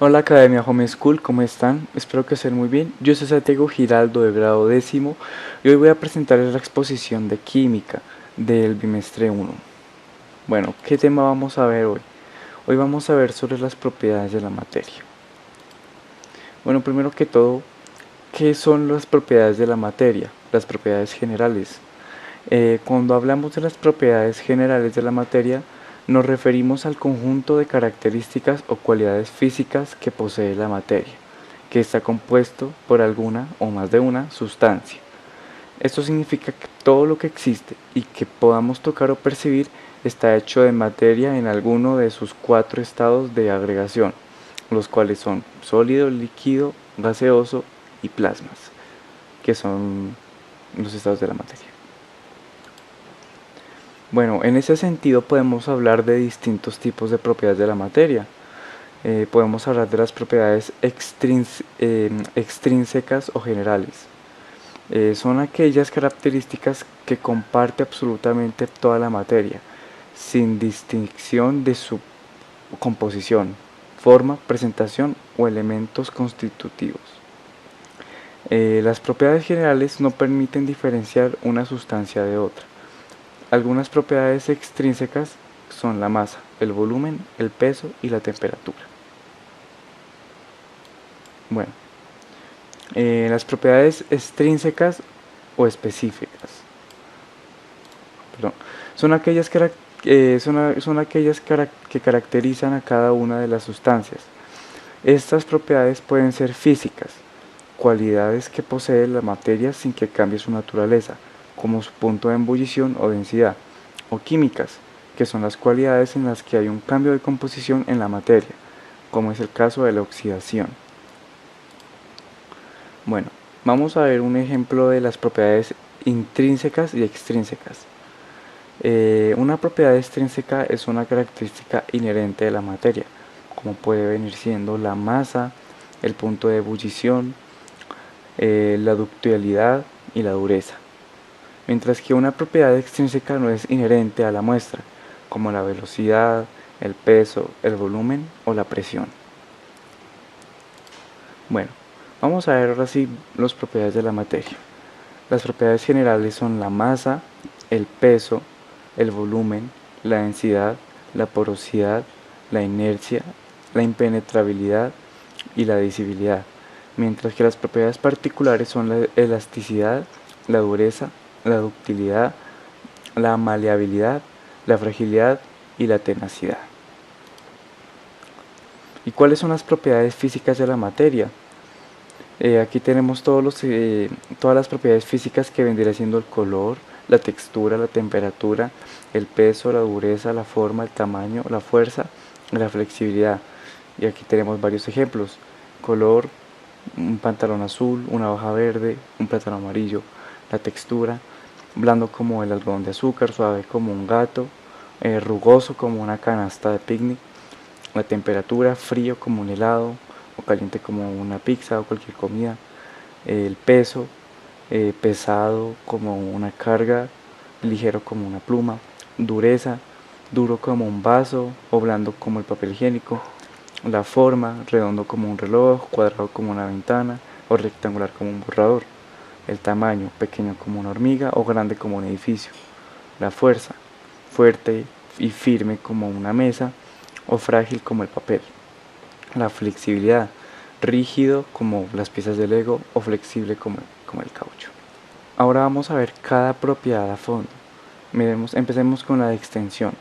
Hola Academia Home School, ¿cómo están? Espero que estén muy bien. Yo soy Santiago Giraldo de grado décimo y hoy voy a presentarles la exposición de química del bimestre 1. Bueno, ¿qué tema vamos a ver hoy? Hoy vamos a ver sobre las propiedades de la materia. Bueno, primero que todo, ¿qué son las propiedades de la materia? Las propiedades generales. Cuando hablamos de las propiedades generales de la materia, nos referimos al conjunto de características o cualidades físicas que posee la materia, que está compuesto por alguna o más de una sustancia. Esto significa que todo lo que existe y que podamos tocar o percibir está hecho de materia en alguno de sus 4 estados de agregación, los cuales son sólido, líquido, gaseoso y plasmas, que son los estados de la materia. Bueno, en ese sentido podemos hablar de distintos tipos de propiedades de la materia. Podemos hablar de las propiedades extrínsecas o generales. Son aquellas características que comparte absolutamente toda la materia, sin distinción de su composición, forma, presentación o elementos constitutivos. Las propiedades generales no permiten diferenciar una sustancia de otra. Algunas propiedades extrínsecas son la masa, el volumen, el peso y la temperatura. Bueno, las propiedades extrínsecas o específicas, perdón, son aquellas, que caracterizan a cada una de las sustancias. Estas propiedades pueden ser físicas, cualidades que posee la materia sin que cambie su naturaleza, como su punto de ebullición o densidad, o químicas, que son las cualidades en las que hay un cambio de composición en la materia, como es el caso de la oxidación. Bueno, vamos a ver un ejemplo de las propiedades intrínsecas y extrínsecas. Una propiedad extrínseca es una característica inherente de la materia, como puede venir siendo la masa, el punto de ebullición, la ductilidad y la dureza. Mientras que una propiedad extrínseca no es inherente a la muestra, como la velocidad, el peso, el volumen o la presión. Bueno, vamos a ver ahora sí las propiedades de la materia. Las propiedades generales son la masa, el peso, el volumen, la densidad, la porosidad, la inercia, la impenetrabilidad y la visibilidad, mientras que las propiedades particulares son la elasticidad, la dureza, la ductilidad, la maleabilidad, la fragilidad y la tenacidad. ¿Y cuáles son las propiedades físicas de la materia? Aquí tenemos todas las propiedades físicas que vendría siendo el color, la textura, la temperatura, el peso, la dureza, la forma, el tamaño, la fuerza, la flexibilidad. Y aquí tenemos varios ejemplos. Color, un pantalón azul, una hoja verde, un plátano amarillo. La textura, blando como el algodón de azúcar, suave como un gato, rugoso como una canasta de picnic. La temperatura, frío como un helado o caliente como una pizza o cualquier comida. El peso, pesado como una carga, ligero como una pluma. Dureza, duro como un vaso o blando como el papel higiénico. La forma, redondo como un reloj, cuadrado como una ventana o rectangular como un borrador. El tamaño, pequeño como una hormiga o grande como un edificio. La fuerza, fuerte y firme como una mesa o frágil como el papel. La flexibilidad, rígido como las piezas de Lego o flexible como el caucho. Ahora vamos a ver cada propiedad a fondo. Empecemos con la de extensión.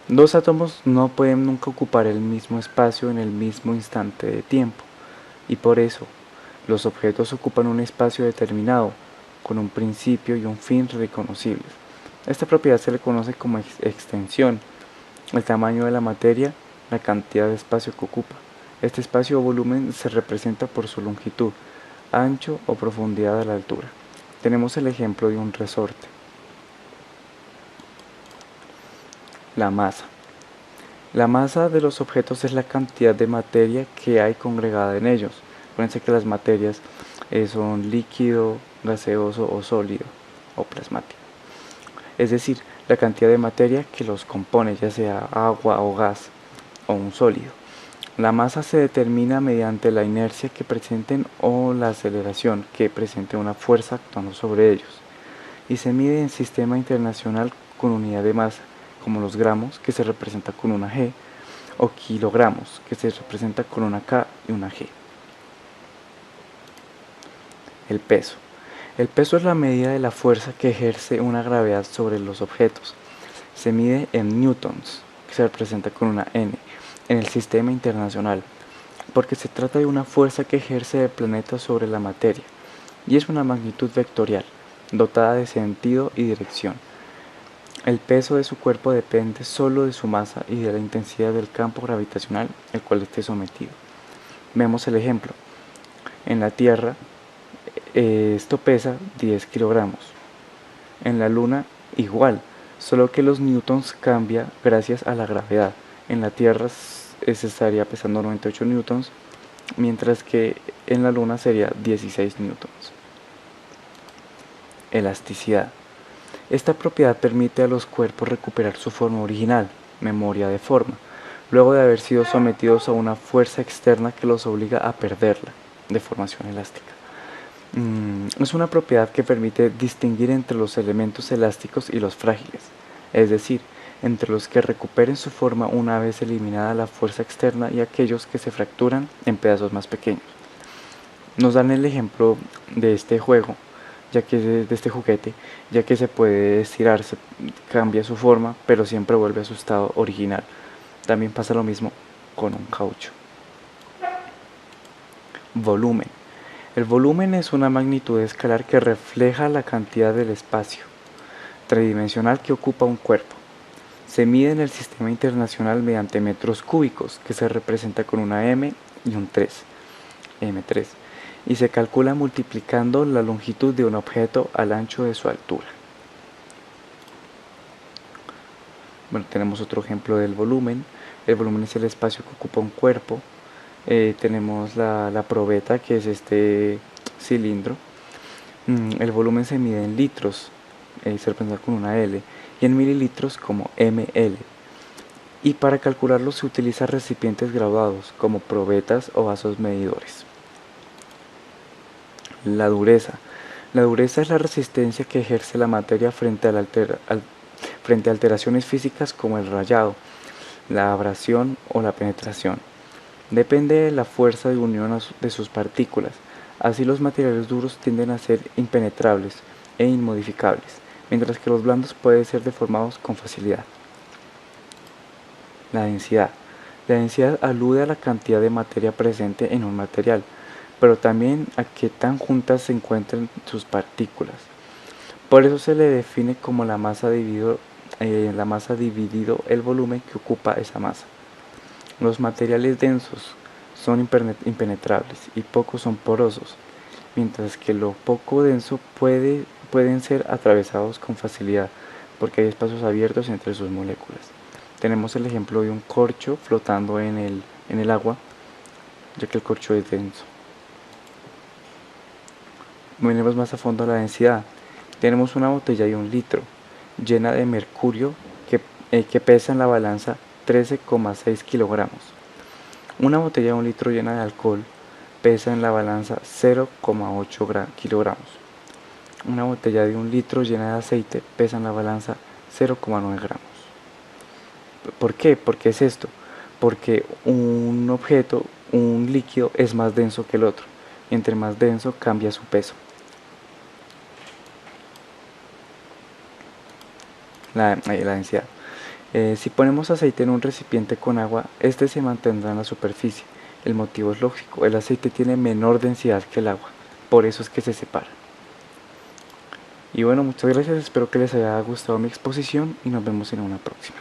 Dos átomos no pueden nunca ocupar el mismo espacio en el mismo instante de tiempo, y por eso los objetos ocupan un espacio determinado, con un principio y un fin reconocibles. Esta propiedad se le conoce como extensión. El tamaño de la materia, la cantidad de espacio que ocupa. Este espacio o volumen se representa por su longitud, ancho o profundidad a la altura. Tenemos el ejemplo de un resorte. La masa. La masa de los objetos es la cantidad de materia que hay congregada en ellos. Acuérdense que las materias son líquido, gaseoso o sólido o plasmático. Es decir, la cantidad de materia que los compone, ya sea agua o gas o un sólido. La masa se determina mediante la inercia que presenten o la aceleración que presente una fuerza actuando sobre ellos, y se mide en sistema internacional con unidad de masa, como los gramos, que se representa con una G, o kilogramos, que se representa con una K y una G. El peso. El peso es la medida de la fuerza que ejerce una gravedad sobre los objetos. Se mide en newtons, que se representa con una N, en el sistema internacional, porque se trata de una fuerza que ejerce el planeta sobre la materia, y es una magnitud vectorial, dotada de sentido y dirección. El peso de su cuerpo depende solo de su masa y de la intensidad del campo gravitacional al cual esté sometido. Vemos el ejemplo. En la Tierra, esto pesa 10 kilogramos. En la Luna, igual, solo que los newtons cambia gracias a la gravedad. En la Tierra se estaría pesando 98 newtons, mientras que en la Luna sería 16 newtons. Elasticidad. Esta propiedad permite a los cuerpos recuperar su forma original, memoria de forma, luego de haber sido sometidos a una fuerza externa que los obliga a perderla, deformación elástica. Es una propiedad que permite distinguir entre los elementos elásticos y los frágiles, es decir, entre los que recuperen su forma una vez eliminada la fuerza externa y aquellos que se fracturan en pedazos más pequeños. Nos dan el ejemplo de este juego, ya que de este juguete, ya que se puede estirar, cambia su forma, pero siempre vuelve a su estado original. También pasa lo mismo con un caucho. Volumen. El volumen es una magnitud escalar que refleja la cantidad del espacio tridimensional que ocupa un cuerpo. Se mide en el sistema internacional mediante metros cúbicos, que se representa con una M y un 3, M3, y se calcula multiplicando la longitud de un objeto al ancho de su altura. Bueno, tenemos otro ejemplo del volumen. El volumen es el espacio que ocupa un cuerpo. Tenemos la probeta, que es este cilindro. El volumen se mide en litros, se representa con una L, y en mililitros como ml. Y para calcularlo se utilizan recipientes graduados, como probetas o vasos medidores. La dureza. La dureza es la resistencia que ejerce la materia frente a alteraciones físicas como el rayado, la abrasión o la penetración. Depende de la fuerza de unión de sus partículas. Así los materiales duros tienden a ser impenetrables e inmodificables, mientras que los blandos pueden ser deformados con facilidad. La densidad. La densidad alude a la cantidad de materia presente en un material, pero también a qué tan juntas se encuentran sus partículas. Por eso se le define como la masa dividido el volumen que ocupa esa masa. Los materiales densos son impenetrables y pocos son porosos, mientras que lo poco denso pueden ser atravesados con facilidad porque hay espacios abiertos entre sus moléculas. Tenemos el ejemplo de un corcho flotando en el agua, ya que el corcho es denso. Venimos más a fondo a la densidad. Tenemos una botella de 1 litro llena de mercurio que pesa en la balanza 13,6 kilogramos. Una botella de 1 litro llena de alcohol pesa en la balanza 0,8 kilogramos. Una botella de 1 litro llena de aceite pesa en la balanza 0,9 gramos. ¿Por qué? ¿Por qué es esto? Porque un objeto, un líquido, es más denso que el otro. Y entre más denso cambia su peso. La densidad. Si ponemos aceite en un recipiente con agua, este se mantendrá en la superficie. El motivo es lógico, el aceite tiene menor densidad que el agua, por eso es que se separa. Y bueno, muchas gracias, espero que les haya gustado mi exposición y nos vemos en una próxima.